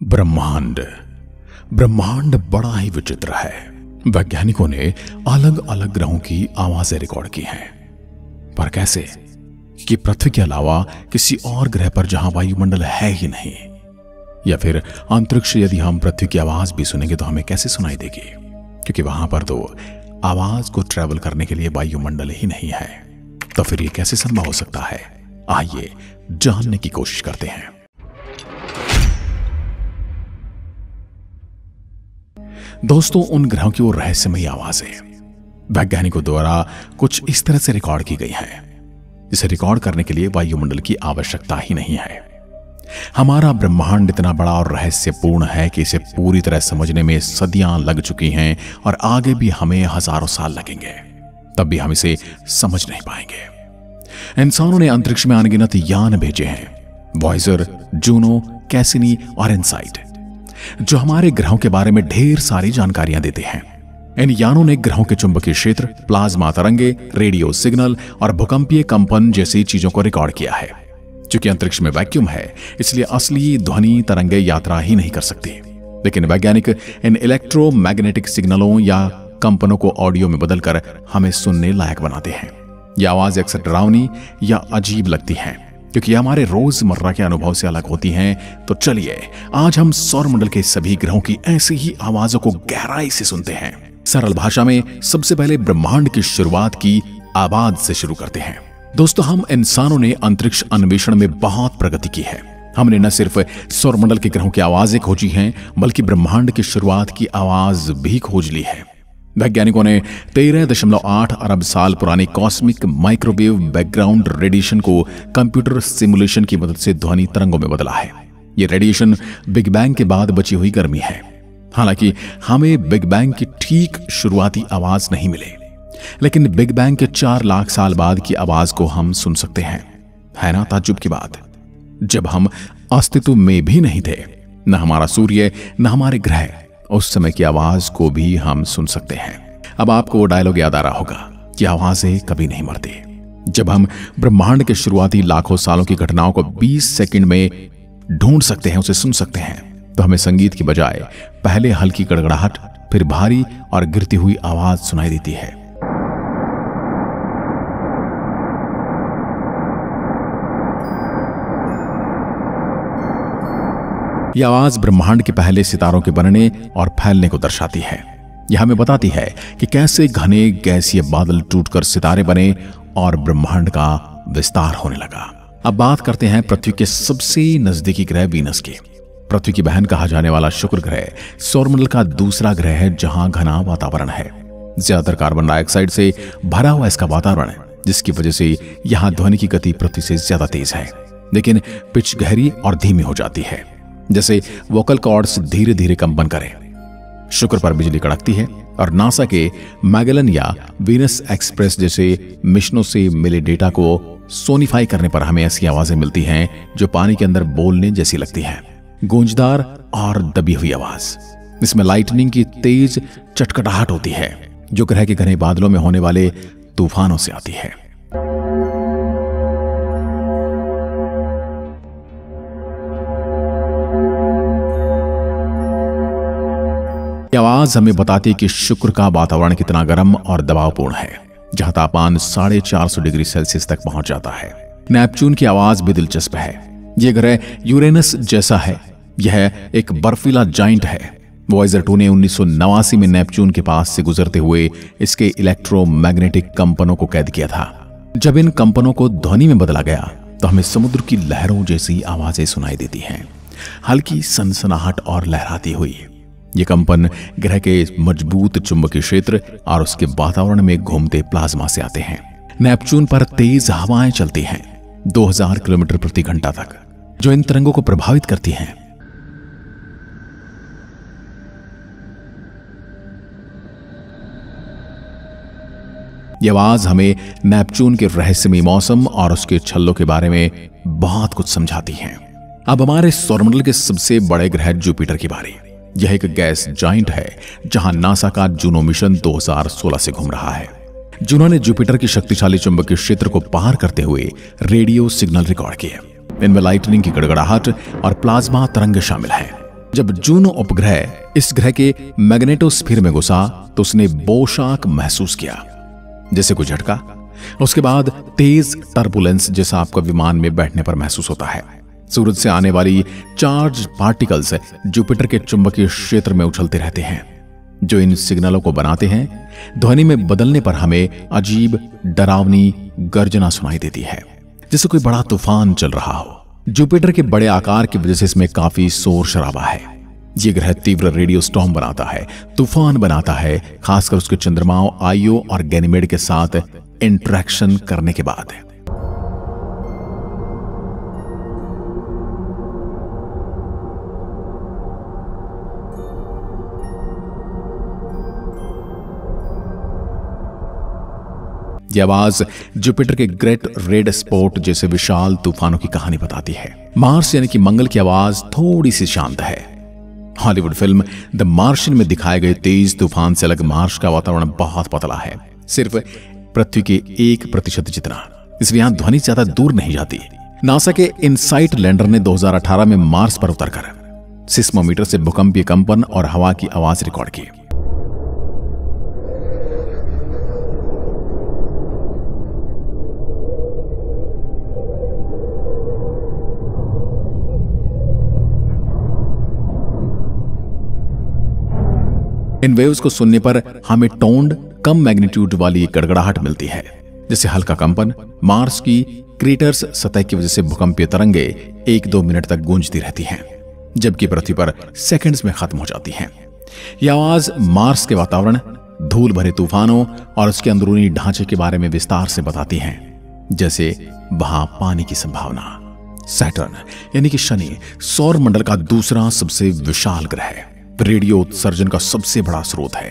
ब्रह्मांड ब्रह्मांड बड़ा ही विचित्र है। वैज्ञानिकों ने अलग अलग ग्रहों की आवाजें रिकॉर्ड की हैं, पर कैसे कि पृथ्वी के अलावा किसी और ग्रह पर जहां वायुमंडल है ही नहीं, या फिर अंतरिक्ष यदि हम पृथ्वी की आवाज भी सुनेंगे तो हमें कैसे सुनाई देगी, क्योंकि वहां पर तो आवाज को ट्रेवल करने के लिए वायुमंडल ही नहीं है। तो फिर ये कैसे संभव हो सकता है? आइए जानने की कोशिश करते हैं। दोस्तों, उन ग्रहों की वो रहस्यमयी आवाजें वैज्ञानिकों द्वारा कुछ इस तरह से रिकॉर्ड की गई हैं, जिसे रिकॉर्ड करने के लिए वायुमंडल की आवश्यकता ही नहीं है। हमारा ब्रह्मांड इतना बड़ा और रहस्यपूर्ण है कि इसे पूरी तरह समझने में सदियां लग चुकी हैं और आगे भी हमें हजारों साल लगेंगे, तब भी हम इसे समझ नहीं पाएंगे। इंसानों ने अंतरिक्ष में अनगिनत यान भेजे हैं, वॉयेजर, जूनो, कैसिनी और इनसाइट, जो हमारे ग्रहों के बारे में ढेर सारी जानकारियां देते हैं। इन यानों ने ग्रहों के चुंबकीय क्षेत्र, प्लाज्मा तरंगे, रेडियो सिग्नल और भूकंपीय कंपन जैसी चीजों को रिकॉर्ड किया है। क्योंकि अंतरिक्ष में वैक्यूम है, इसलिए असली ध्वनि तरंगे यात्रा ही नहीं कर सकती, लेकिन वैज्ञानिक इन इलेक्ट्रोमैग्नेटिक सिग्नलों या कंपनों को ऑडियो में बदलकर हमें सुनने लायक बनाते हैं। यह आवाज अक्सर डरावनी या अजीब लगती है, क्योंकि हमारे रोजमर्रा के अनुभव से अलग होती हैं। तो चलिए आज हम सौरमंडल के सभी ग्रहों की ऐसी ही आवाजों को गहराई से सुनते हैं। सरल भाषा में सबसे पहले ब्रह्मांड की शुरुआत की आवाज से शुरू करते हैं। दोस्तों, हम इंसानों ने अंतरिक्ष अन्वेषण में बहुत प्रगति की है। हमने न सिर्फ सौरमंडल के ग्रहों की आवाजें खोजी हैं, बल्कि ब्रह्मांड की शुरुआत की आवाज भी खोज ली है। वैज्ञानिकों ने 13.8 अरब साल पुरानी कॉस्मिक माइक्रोवेव बैकग्राउंड रेडिएशन को कंप्यूटर सिमुलेशन की मदद से ध्वनि तरंगों में बदला है। यह रेडिएशन बिग बैंग के बाद बची हुई गर्मी है। हालांकि हमें बिग बैंग की ठीक शुरुआती आवाज नहीं मिली, लेकिन बिग बैंग के 4 लाख साल बाद की आवाज को हम सुन सकते हैं। है ना ताज्जुब की बात? जब हम अस्तित्व में भी नहीं थे, न हमारा सूर्य न हमारे ग्रह, उस समय की आवाज को भी हम सुन सकते हैं। अब आपको वो डायलॉग याद आ रहा होगा कि आवाजें कभी नहीं मरती। जब हम ब्रह्मांड के शुरुआती लाखों सालों की घटनाओं को 20 सेकंड में ढूंढ सकते हैं, उसे सुन सकते हैं, तो हमें संगीत की बजाय पहले हल्की गड़गड़ाहट, फिर भारी और गिरती हुई आवाज सुनाई देती है। यह आवाज ब्रह्मांड के पहले सितारों के बनने और फैलने को दर्शाती है। यह हमें बताती है कि कैसे घने गैसीय बादल टूटकर सितारे बने और ब्रह्मांड का विस्तार होने लगा। अब बात करते हैं पृथ्वी के सबसे नजदीकी ग्रह वीनस की। पृथ्वी की बहन कहा जाने वाला शुक्र ग्रह सौरमंडल का दूसरा ग्रह है, जहां घना वातावरण है। ज्यादातर कार्बन डाइऑक्साइड से भरा हुआ इसका वातावरण है, जिसकी वजह से यहां ध्वनि की गति पृथ्वी से ज्यादा तेज है, लेकिन पिच गहरी और धीमी हो जाती है, जैसे वोकल कॉर्ड्स धीरे धीरे कंपन करें। शुक्र पर बिजली कड़कती है और नासा के मैगेलन या वीनस एक्सप्रेस जैसे मिशनों से मिले डेटा को सोनिफाई करने पर हमें ऐसी आवाजें मिलती हैं जो पानी के अंदर बोलने जैसी लगती हैं। गूंजदार और दबी हुई आवाज। इसमें लाइटनिंग की तेज चटकटाहट होती है, जो ग्रह के घने बादलों में होने वाले तूफानों से आती है। यह आवाज हमें बताती है कि शुक्र का वातावरण कितना गर्म और दबावपूर्ण है, जहां तापमान 450 डिग्री सेल्सियस तक पहुंच जाता है। नेपच्यून की आवाज भी दिलचस्प है। यह ग्रह यूरेनस जैसा है। यह एक बर्फीला जाइंट है। वॉयेजर 2 ने 1989 में नेपच्यून के पास से गुजरते हुए इसके इलेक्ट्रोमैग्नेटिक कंपनों को कैद किया था। जब इन कंपनों को ध्वनि में बदला गया तो हमें समुद्र की लहरों जैसी आवाजें सुनाई देती हैं, हल्की सनसनाहट और लहराती हुई। ये कंपन ग्रह के मजबूत चुंबकीय क्षेत्र और उसके वातावरण में घूमते प्लाज्मा से आते हैं। नेपच्यून पर तेज हवाएं चलती हैं 2000 किलोमीटर प्रति घंटा तक, जो इन तरंगों को प्रभावित करती हैं। यह आवाज हमें नेपच्यून के रहस्यमयी मौसम और उसके छल्लों के बारे में बहुत कुछ समझाती है। अब हमारे सौरमंडल के सबसे बड़े ग्रह जुपिटर की बारी। यह एक गैस जाइंट है, जहां नासा का जूनो मिशन 2016 से घूम रहा है। जूनो ने जुपिटर की शक्तिशाली चुंबकीय क्षेत्र को पार करते हुए रेडियो सिग्नल रिकॉर्ड किए। इनमें लाइटनिंग की गड़गड़ाहट और प्लाज्मा तरंग शामिल हैं। जब जूनो उपग्रह इस ग्रह के मैग्नेटोस्फीयर में घुसा तो उसने बोशाक महसूस किया, जैसे कोई झटका। उसके बाद तेज टर्बुलेंस जैसा आपको विमान में बैठने पर महसूस होता है। सूरज से आने वाली चार्ज पार्टिकल्स जुपिटर के चुंबकीय क्षेत्र में उछलते रहते हैं, जो इन सिग्नलों को बनाते हैं। ध्वनि में बदलने पर हमें अजीब डरावनी गर्जना सुनाई देती है, जैसे कोई बड़ा तूफान चल रहा हो। जुपिटर के बड़े आकार की वजह से इसमें काफी शोर शराबा है। यह ग्रह तीव्र रेडियो स्टॉर्म बनाता है, तूफान बनाता है, खासकर उसके चंद्रमाओं आइयो और गैनीमेड के साथ इंटरेक्शन करने के बाद। यह आवाज जुपिटर के ग्रेट रेड स्पॉट जैसे विशाल तूफानों की कहानी बताती है। मार्स यानी कि मंगल की आवाज थोड़ी सी शांत है। हॉलीवुड फिल्म द मार्शियन में दिखाए गए तेज तूफान से अलग मार्स का वातावरण बहुत पतला है, सिर्फ पृथ्वी के 1% जितना, इसलिए यहां ध्वनि ज्यादा दूर नहीं जाती। नासा के इनसाइट लैंडर ने 2018 में मार्स पर उतरकर सिस्मोमीटर से भूकंपीय कंपन और हवा की आवाज रिकॉर्ड की। इन वेव्स को सुनने पर हमें टोन्ड कम मैग्नीट्यूड वाली गड़गड़ाहट मिलती है, जैसे हल्का कंपन। मार्स की क्रेटर्स सतह की वजह से भूकंपीय तरंगे 1-2 मिनट तक गूंजती रहती हैं, जबकि पृथ्वी पर सेकंड्स में खत्म हो जाती हैं। यह आवाज मार्स के वातावरण, धूल भरे तूफानों और उसके अंदरूनी ढांचे के बारे में विस्तार से बताती हैं, जैसे वहां पानी की संभावना। सैटर्न यानी कि शनि सौर मंडल का दूसरा सबसे विशाल ग्रह है, रेडियो उत्सर्जन का सबसे बड़ा स्रोत है।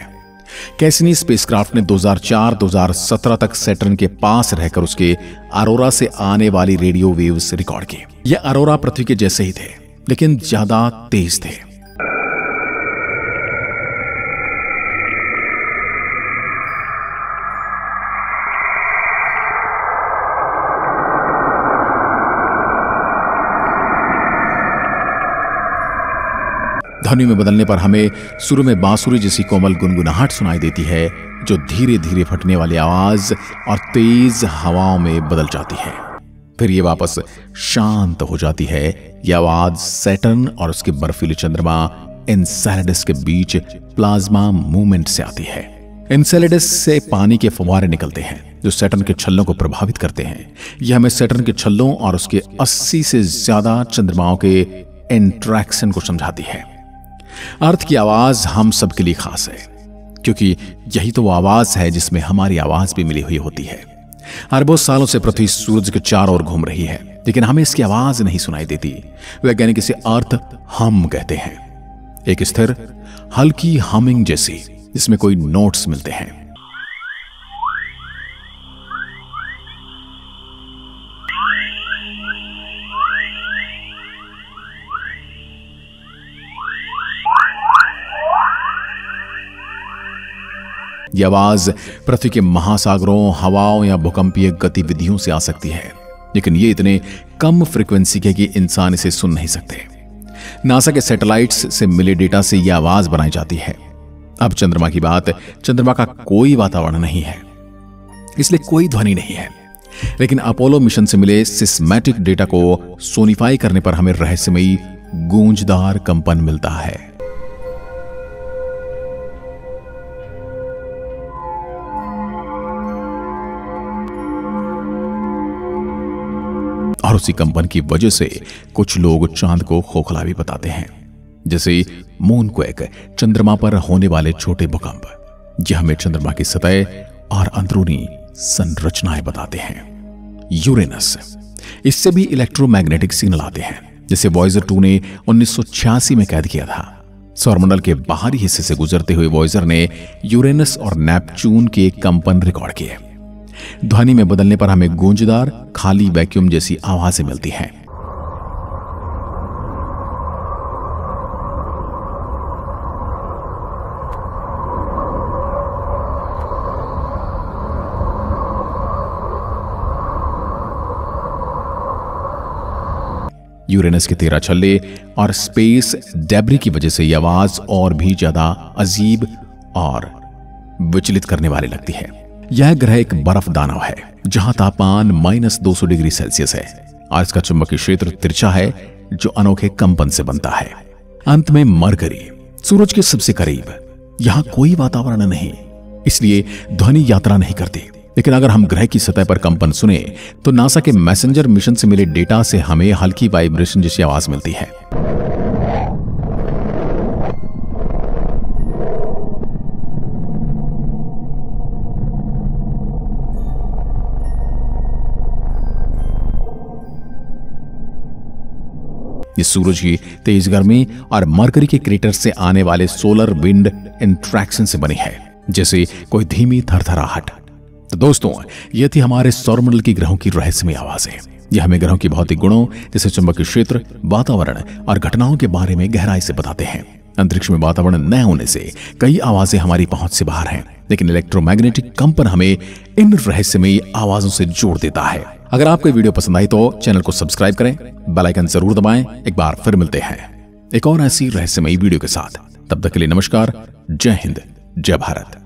कैसिनी स्पेसक्राफ्ट ने 2004-2017 तक सैटर्न के पास रहकर उसके अरोरा से आने वाली रेडियो वेव्स रिकॉर्ड की। यह अरोरा पृथ्वी के जैसे ही थे, लेकिन ज्यादा तेज थे। ध्वनि में बदलने पर हमें शुरू में बांसुरी जैसी कोमल गुनगुनाहट सुनाई देती है, जो धीरे धीरे फटने वाली आवाज और तेज हवाओं में बदल जाती है। फिर ये वापस शांत हो जाती है। यह आवाज सैटर्न और उसके बर्फीले चंद्रमा एनसेलेडस के बीच प्लाज्मा मूवमेंट से आती है। एनसेलेडस से पानी के फव्वारे निकलते हैं, जो सैटर्न के छल्लों को प्रभावित करते हैं। यह हमें सैटर्न के छल्लों और उसके 80 से ज्यादा चंद्रमाओं के इंट्रैक्शन को समझाती है। अर्थ की आवाज हम सबके लिए खास है, क्योंकि यही तो वो आवाज है जिसमें हमारी आवाज भी मिली हुई होती है। अरबों सालों से पृथ्वी सूरज के चारों ओर घूम रही है, लेकिन हमें इसकी आवाज नहीं सुनाई देती। वैज्ञानिक इसे अर्थ हम कहते हैं, एक स्थिर हल्की हमिंग जैसी, जिसमें कोई नोट्स मिलते हैं। यह आवाज पृथ्वी के महासागरों, हवाओं या भूकंपीय गतिविधियों से आ सकती है, लेकिन ये इतने कम फ्रीक्वेंसी के कि इंसान इसे सुन नहीं सकते। नासा के सैटेलाइट्स से मिले डेटा से यह आवाज बनाई जाती है। अब चंद्रमा की बात, चंद्रमा का कोई वातावरण नहीं है, इसलिए कोई ध्वनि नहीं है, लेकिन अपोलो मिशन से मिले सिस्मैटिक डेटा को सोनिफाई करने पर हमें रहस्यमयी गूंजदार कंपन मिलता है। और उसी कंपन की वजह से कुछ लोग चांद को खोखला भी बताते हैं, जैसे मूनक्वेक, चंद्रमा पर होने वाले छोटे भूकंप। यह हमें चंद्रमा की सतह और अंदरूनी संरचनाएं बताते हैं। यूरेनस, इससे भी इलेक्ट्रोमैग्नेटिक सिग्नल आते हैं, जिसे वॉयजर 2 ने 1986 में कैद किया था। सौरमंडल के बाहरी हिस्से से गुजरते हुए वॉयजर ने यूरेनस और नेपच्यून के कंपन रिकॉर्ड किए। ध्वनि में बदलने पर हमें गूंजदार खाली वैक्यूम जैसी आवाजें मिलती हैं। यूरेनस के 13 छल्ले और स्पेस डेब्री की वजह से यह आवाज और भी ज्यादा अजीब और विचलित करने वाली लगती है। यह ग्रह एक बर्फ दानव है जहां तापमान -200 डिग्री सेल्सियस है और इसका चुंबकीय क्षेत्र तिरछा है जो अनोखे कंपन से बनता है। अंत में मरकरी, सूरज के सबसे करीब। यहां कोई वातावरण नहीं, इसलिए ध्वनि यात्रा नहीं करती। लेकिन अगर हम ग्रह की सतह पर कंपन सुने तो नासा के मैसेंजर मिशन से मिले डेटा से हमें हल्की वाइब्रेशन जैसी आवाज मिलती है। ये सूरज की तेज गर्मी और मरकरी के क्रेटर से आने वाले सोलर विंड इंट्रैक्शन से बनी है, जैसे कोई धीमी थरथराहट। तो दोस्तों, ये थी हमारे सौरमंडल की ग्रहों की रहस्यमय आवाजें। यह हमें ग्रहों के भौतिक गुणों जैसे चुंबकीय क्षेत्र, वातावरण और घटनाओं के बारे में गहराई से बताते हैं। अंतरिक्ष में वातावरण न होने से कई आवाजें हमारी पहुंच से बाहर हैं, लेकिन इलेक्ट्रोमैग्नेटिक कंपन हमें इन रहस्यमय आवाजों से जोड़ देता है। अगर आपको वीडियो पसंद आई तो चैनल को सब्सक्राइब करें, बेल आइकन जरूर दबाएं। एक बार फिर मिलते हैं एक और ऐसी रहस्यमयी वीडियो के साथ। तब तक के लिए नमस्कार, जय हिंद, जय भारत।